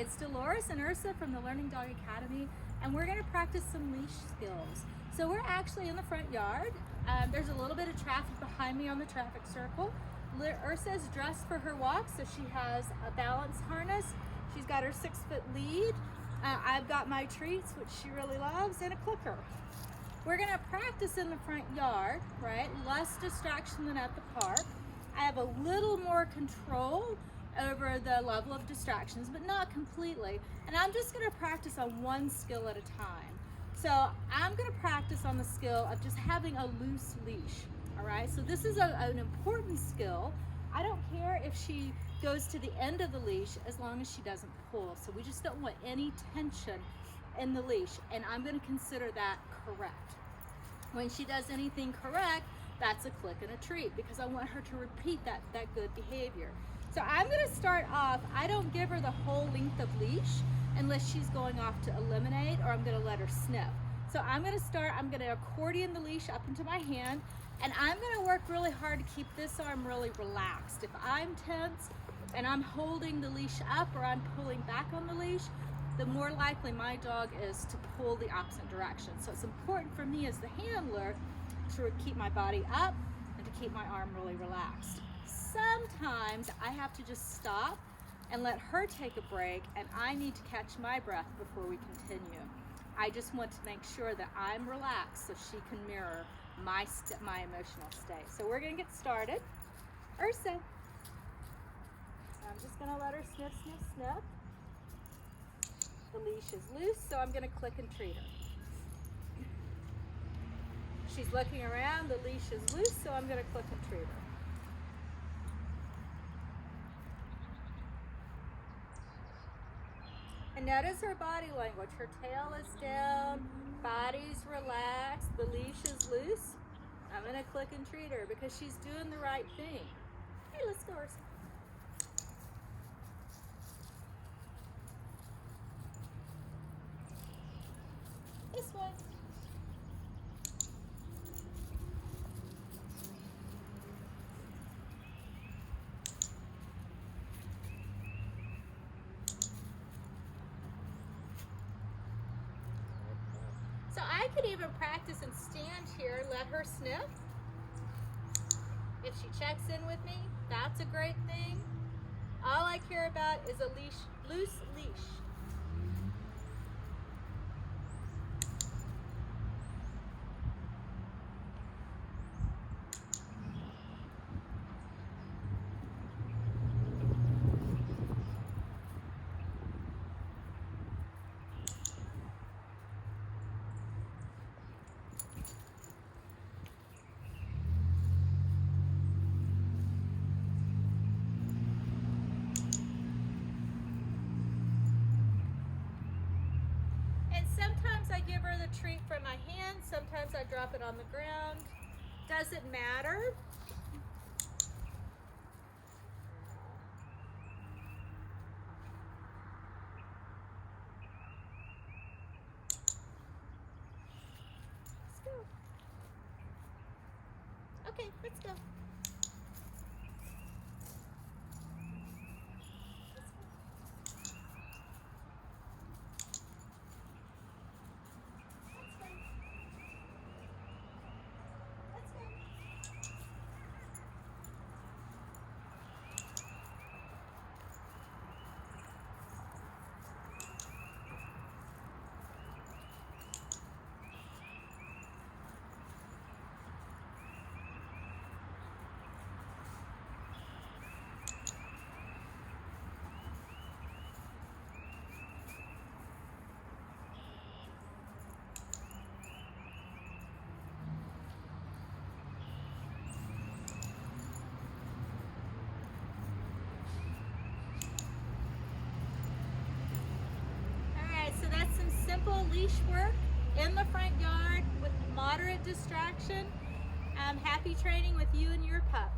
it's Dolores and Ursa from the Learning Dog Academy, and we're going to practice some leash skills. So we're actually in the front yard. There's a little bit of traffic behind me on the traffic circle. Ursa is dressed for her walk, so she has a balance harness. She's got her 6-foot lead. I've got my treats, which she really loves, and a clicker. We're going to practice in the front yard, right? Less distraction than at the park. I have a little more control over the level of distractions, but not completely. And I'm just going to practice on one skill at a time. So I'm going to practice on the skill of just having a loose leash. All right, so this is an important skill. I don't care if she goes to the end of the leash as long as she doesn't pull. So we just don't want any tension in the leash, and I'm going to consider that correct. When she does anything correct, that's a click and a treat, because I want her to repeat that good behavior. So I'm going to start off, I don't give her the whole length of leash unless she's going off to eliminate, or I'm going to let her sniff. So I'm going to start, I'm going to accordion the leash up into my hand, and I'm going to work really hard to keep this arm really relaxed. If I'm tense and I'm holding the leash up or I'm pulling back on the leash, the more likely my dog is to pull the opposite direction. So it's important for me as the handler to keep my body up and to keep my arm really relaxed. Sometimes I have to just stop and let her take a break, and I need to catch my breath before we continue. I just want to make sure that I'm relaxed so she can mirror my emotional state. So we're going to get started. Ursa. I'm just going to let her sniff, sniff, sniff. The leash is loose, so I'm going to click and treat her. She's looking around, the leash is loose, so I'm going to click and treat her. And notice her body language. Her tail is down, body's relaxed, the leash is loose. I'm going to click and treat her because she's doing the right thing. Hey, let's go, Ursa. This way. So I could even practice and stand here, let her sniff. If she checks in with me, that's a great thing. All I care about is a loose leash. Sometimes I give her the treat from my hand, sometimes I drop it on the ground. Doesn't matter. Let's go. Okay, let's go. So that's some simple leash work in the front yard with moderate distraction. Happy training with you and your pup.